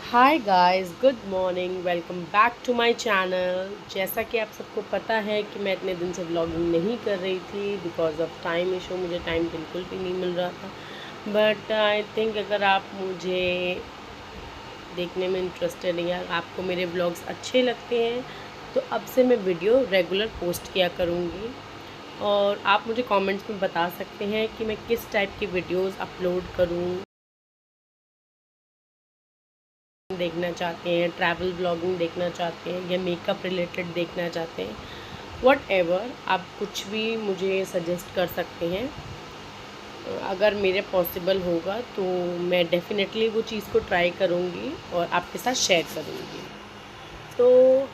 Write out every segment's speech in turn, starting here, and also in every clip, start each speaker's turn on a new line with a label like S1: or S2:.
S1: Hi guys, good morning. Welcome back to my channel. जैसा कि आप सबको पता है कि मैं इतने दिन से व्लॉगिंग नहीं कर रही थी बिकॉज़ ऑफ टाइम इशू। मुझे टाइम बिल्कुल भी नहीं मिल रहा था। बट आई थिंक अगर आप मुझे देखने में इंटरेस्टेड या आपको मेरे व्लॉग्स अच्छे लगते हैं तो अब से मैं वीडियो रेगुलर पोस्ट किया करूँगी। और आप मुझे कमेंट्स में बता सकते हैं कि मैं किस टाइप की वीडियोज़ अपलोड करूँ, देखना चाहते हैं, ट्रैवल ब्लॉगिंग देखना चाहते हैं या मेकअप रिलेटेड देखना चाहते हैं। व्हाटएवर, आप कुछ भी मुझे सजेस्ट कर सकते हैं। अगर मेरे पॉसिबल होगा तो मैं डेफ़िनेटली वो चीज़ को ट्राई करूँगी और आपके साथ शेयर करूँगी। तो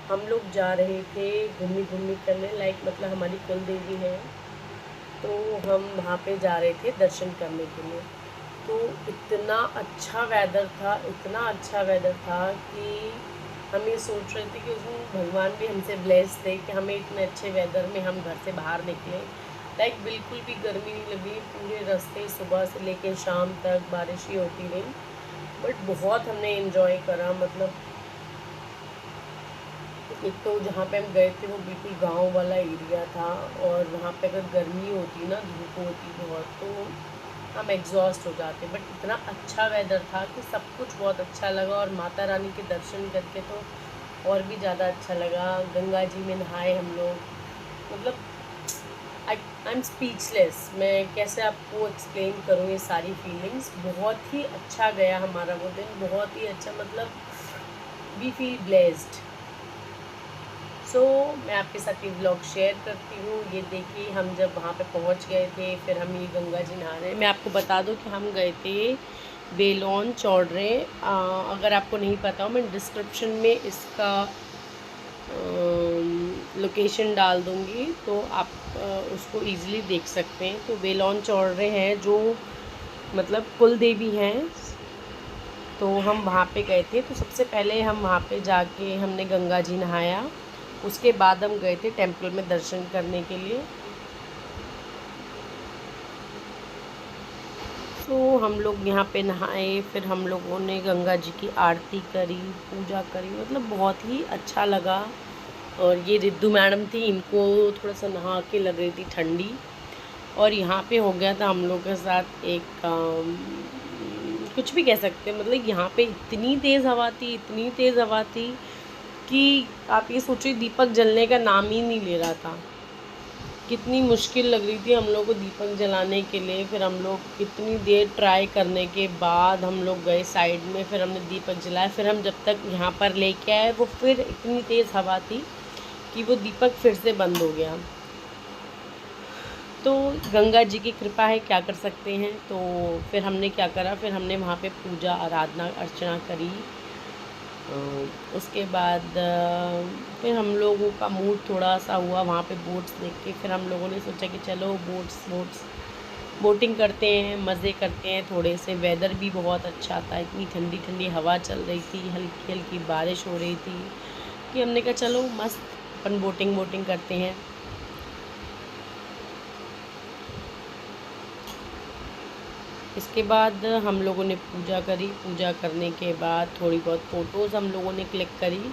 S1: हम लोग जा रहे थे घूमी करने, मतलब हमारी कुल देवी है, तो हम वहाँ पे जा रहे थे दर्शन करने के लिए। तो इतना अच्छा वेदर था, इतना अच्छा वेदर था कि हम ये सोच रहे थे कि उस दिन भगवान भी हमसे ब्लेस थे कि हमें इतने अच्छे वेदर में हम घर से बाहर निकले। बिल्कुल भी गर्मी नहीं लगी। पूरे रास्ते सुबह से लेकर शाम तक बारिश ही होती रही, बट बहुत हमने एंजॉय करा। मतलब एक तो जहाँ पे हम गए थे वो बिल्कुल गांव वाला एरिया था, और वहाँ पे अगर गर्मी होती ना, धूप होती बहुत, तो हम एग्जॉस्ट हो जाते। बट इतना अच्छा वेदर था कि सब कुछ बहुत अच्छा लगा, और माता रानी के दर्शन करके तो और भी ज़्यादा अच्छा लगा। गंगा जी में नहाए हम लोग। मतलब आई एम स्पीचलेस। मैं कैसे आपको एक्सप्लेन करूँ ये सारी फीलिंग्स। बहुत ही अच्छा गया हमारा वो दिन, बहुत ही अच्छा। मतलब वी फील ब्लेस्ड। सो मैं आपके साथ ये व्लॉग शेयर करती हूँ। ये देखिए, हम जब वहाँ पे पहुँच गए थे, फिर हम ये गंगा जी नहा रहे हैं। मैं आपको बता दूँ कि हम गए थे बेलोन चौड़रे। अगर आपको नहीं पता हो, मैं डिस्क्रिप्शन में इसका लोकेशन डाल दूँगी, तो आप उसको ईज़िली देख सकते हैं। तो बेलोन चौड़रे हैं जो मतलब कुल देवी हैं। तो हम वहाँ पे गए थे। तो सबसे पहले हम वहाँ पे जाके हमने गंगा जी नहाया। उसके बाद हम गए थे टेंपल में दर्शन करने के लिए। तो हम लोग यहाँ पे नहाए, फिर हम लोगों ने गंगा जी की आरती करी, पूजा करी। मतलब बहुत ही अच्छा लगा। और ये रिद्धू मैडम थी, इनको थोड़ा सा नहा के लग रही थी ठंडी। और यहाँ पे हो गया था हम लोग के साथ एक कुछ भी कह सकते हैं। मतलब यहाँ पे इतनी तेज़ हवा थी, इतनी तेज़ हवा थी कि आप ये सोचिए, दीपक जलने का नाम ही नहीं ले रहा था। कितनी मुश्किल लग रही थी हम लोग को दीपक जलाने के लिए। फिर हम लोग कितनी देर ट्राई करने के बाद हम लोग गए साइड में, फिर हमने दीपक जलाया। फिर हम जब तक यहाँ पर लेके आए, वो फिर इतनी तेज़ हवा थी कि वो दीपक फिर से बंद हो गया। तो गंगा जी की कृपा है, क्या कर सकते हैं। तो फिर हमने क्या करा, फिर हमने वहाँ पे पूजा आराधना अर्चना करी। उसके बाद फिर हम लोगों का मूड थोड़ा सा हुआ वहाँ पे बोट्स देख के। फिर हम लोगों ने सोचा कि चलो बोट्स बोटिंग करते हैं, मज़े करते हैं थोड़े से। वेदर भी बहुत अच्छा था, इतनी ठंडी ठंडी हवा चल रही थी, हल्की हल्की बारिश हो रही थी कि हमने कहा चलो मस्त अपन बोटिंग करते हैं। इसके बाद हम लोगों ने पूजा करी। पूजा करने के बाद थोड़ी बहुत फ़ोटोज़ हम लोगों ने क्लिक करी।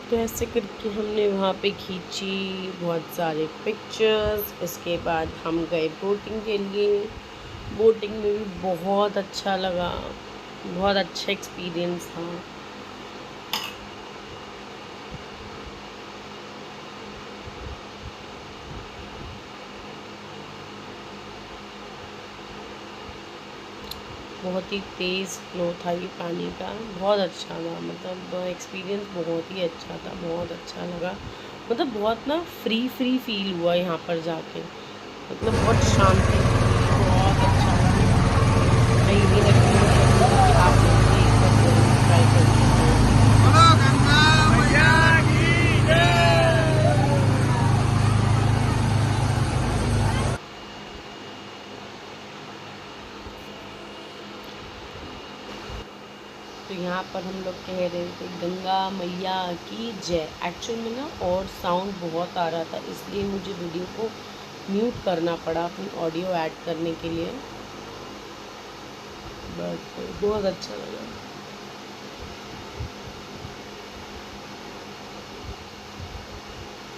S1: तो ऐसे करके हमने वहाँ पे खींची बहुत सारे पिक्चर्स। इसके बाद हम गए बोटिंग के लिए। बोटिंग में भी बहुत अच्छा लगा, बहुत अच्छा एक्सपीरियंस था। बहुत ही तेज़ फ्लो था ये पानी का, बहुत अच्छा था। मतलब एक्सपीरियंस बहुत ही अच्छा था, बहुत अच्छा लगा। मतलब बहुत ना फ्री फ्री फील हुआ यहाँ पर जाके, मतलब बहुत शांति, बहुत अच्छा लगा। मैं यही रेकमेंड करूँगी कि आप लोग भी एक बार ज़रूर ट्राई करके तो यहाँ पर हम लोग कह रहे थे गंगा मैया की जय। एक्चुअल में ना और साउंड बहुत आ रहा था, इसलिए मुझे वीडियो को म्यूट करना पड़ा अपनी ऑडियो ऐड करने के लिए, बट बहुत अच्छा लगा।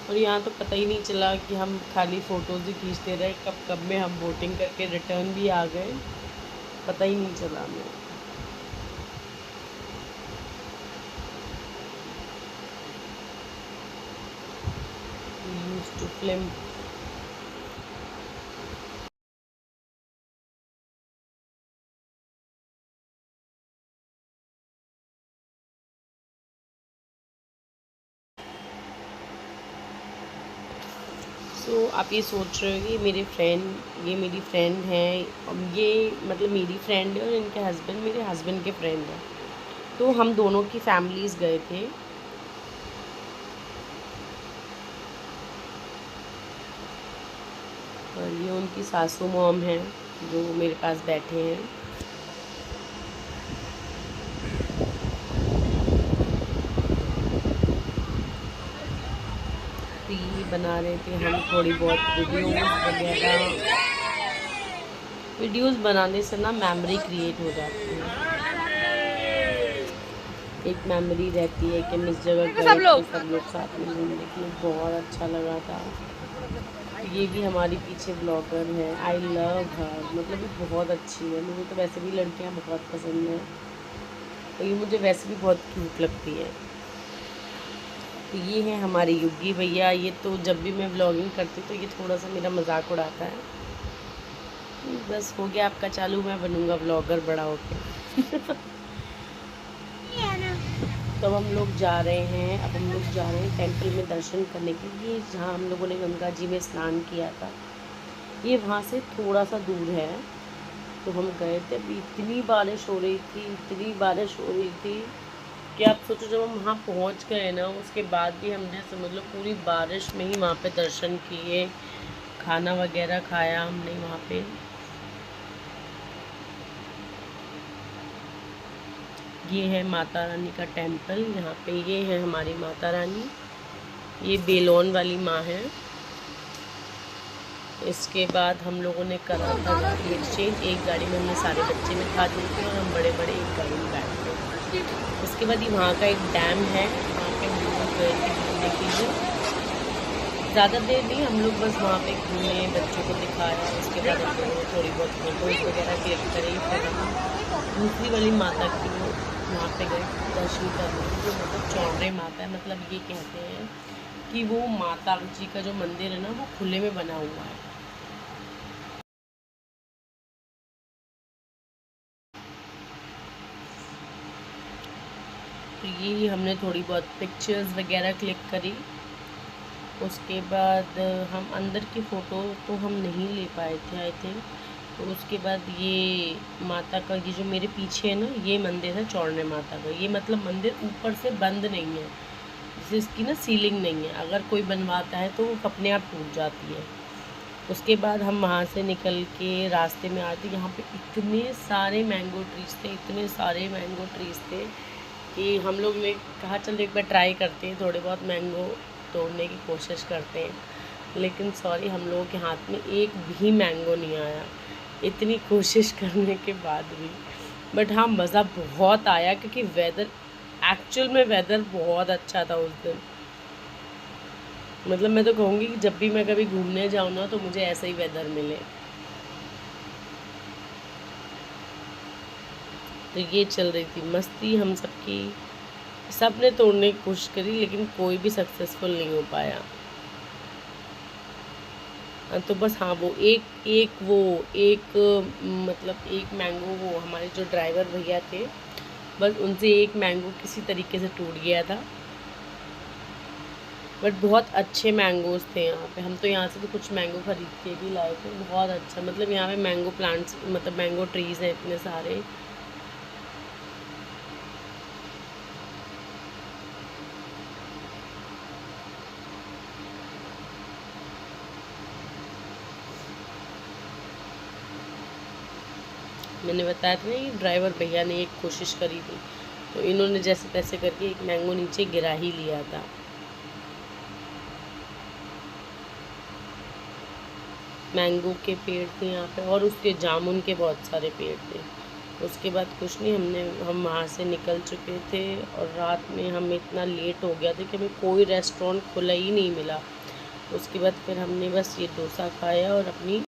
S1: और यहाँ तो पता ही नहीं चला कि हम खाली फ़ोटोज़ ही खींचते रहे, कब कब में हम बोटिंग करके रिटर्न भी आ गए, पता ही नहीं चला हमें। Used to film. आप ये सोच रहे हो कि ये मेरी फ्रेंड है, ये मतलब मेरी फ्रेंड है और इनके हस्बैंड मेरे हस्बैंड के फ्रेंड हैं। तो हम दोनों की फैमिलीज़ गए थे। और ये उनकी सासू मॉम हैं जो मेरे पास बैठे हैं। तो ये बना रहे थे हम थोड़ी बहुत वीडियोस बनाने से ना मेमोरी क्रिएट हो जाती है, एक मेमोरी रहती है कि हम इस जगह गए थे सब लोग साथ में घूमने के लिए, बहुत अच्छा लगा था। ये भी हमारी पीछे ब्लॉगर है, आई लव हर, मतलब ये बहुत अच्छी है। मुझे तो वैसे भी लड़कियां बहुत पसंद हैं और ये मुझे वैसे भी बहुत क्यूट लगती है। तो ये है हमारे युगी भैया। ये तो जब भी मैं व्लॉगिंग करती हूँ तो ये थोड़ा सा मेरा मजाक उड़ाता है। बस हो गया आपका चालू, मैं बनूँगा व्लॉगर बड़ा होके। तो अब हम लोग जा रहे हैं टेंपल में दर्शन करने के लिए, जहाँ हम लोगों ने गंगा जी में स्नान किया था। ये वहाँ से थोड़ा सा दूर है, तो हम गए थे। अभी इतनी बारिश हो रही थी कि आप सोचो, जब हम वहाँ पहुँच गए ना, उसके बाद भी हमने समझ लो पूरी बारिश में ही वहाँ पे दर्शन किए, खाना वगैरह खाया हमने वहाँ पे। ये है माता रानी का टेंपल, यहाँ पे ये है हमारी माता रानी, ये बेलोन वाली माँ है। इसके बाद हम लोगों ने करा था गाड़ी एक्सचेंज, एक गाड़ी में हमने सारे बच्चे बिठा दिए थे और हम बड़े बड़े एक गाड़ी में बैठ गए। उसके बाद ये वहाँ का एक डैम है, वहाँ पे हम लोग गए थे घूमने के लिए। ज़्यादा देर नहीं, हम लोग बस वहाँ पे घूमे, बच्चों को दिखाया। उसके बाद हम लोगों ने थोड़ी बहुत फोटोज़ वगैरह क्लिक करी। फिर हम दूसरी वाली माता की वहाँ पे गए दर्शन करने, जो मतलब चौड़े माता है। मतलब ये कहते हैं कि वो माता जी का जो मंदिर है ना, वो खुले में बना हुआ है। तो ये हमने थोड़ी बहुत पिक्चर्स वगैरह क्लिक करी। उसके बाद हम अंदर की फ़ोटो तो हम नहीं ले पाए थे आई थिंक। तो उसके बाद ये माता का, ये जो मेरे पीछे है ना, ये मंदिर है चौड़ने माता का। ये मतलब मंदिर ऊपर से बंद नहीं है, जैसे इसकी ना सीलिंग नहीं है, अगर कोई बनवाता है तो वो अपने आप टूट जाती है। उसके बाद हम वहाँ से निकल के रास्ते में आए थे, यहाँ पे इतने सारे मैंगो ट्रीज़ थे कि हम लोग ने कहा चल एक बार ट्राई करते हैं, थोड़े बहुत मैंगो तोड़ने की कोशिश करते हैं। लेकिन सॉरी, हम लोगों के हाथ में एक भी मैंगो नहीं आया, इतनी कोशिश करने के बाद भी। बट हाँ, मज़ा बहुत आया क्योंकि एक्चुअल में वेदर बहुत अच्छा था उस दिन। मतलब मैं तो कहूँगी कि जब भी मैं कभी घूमने जाऊँ ना, तो मुझे ऐसा ही वेदर मिले। तो ये चल रही थी मस्ती हम सबकी, सब ने तोड़ने की कोशिश करी लेकिन कोई भी सक्सेसफुल नहीं हो पाया। तो बस हाँ वो एक मतलब एक मैंगो वो हमारे जो ड्राइवर भैया थे, बस उनसे एक मैंगो किसी तरीके से टूट गया था। बट बहुत अच्छे मैंगोज़ थे यहाँ पे। हम तो यहाँ से तो कुछ मैंगो ख़रीद के भी लाए थे। बहुत अच्छा, मतलब यहाँ पे मैंगो प्लांट्स, मतलब मैंगो ट्रीज़ हैं इतने सारे। मैंने बताया था ना, ये ड्राइवर भैया ने एक कोशिश करी थी, तो इन्होंने जैसे तैसे करके एक मैंगो नीचे गिरा ही लिया था। मैंगो के पेड़ थे यहाँ पे, और उसके जामुन के बहुत सारे पेड़ थे। उसके बाद कुछ नहीं, हम वहाँ से निकल चुके थे, और रात में हम इतना लेट हो गया था कि हमें कोई रेस्टोरेंट खुला ही नहीं मिला। उसके बाद फिर हमने बस ये डोसा खाया और अपनी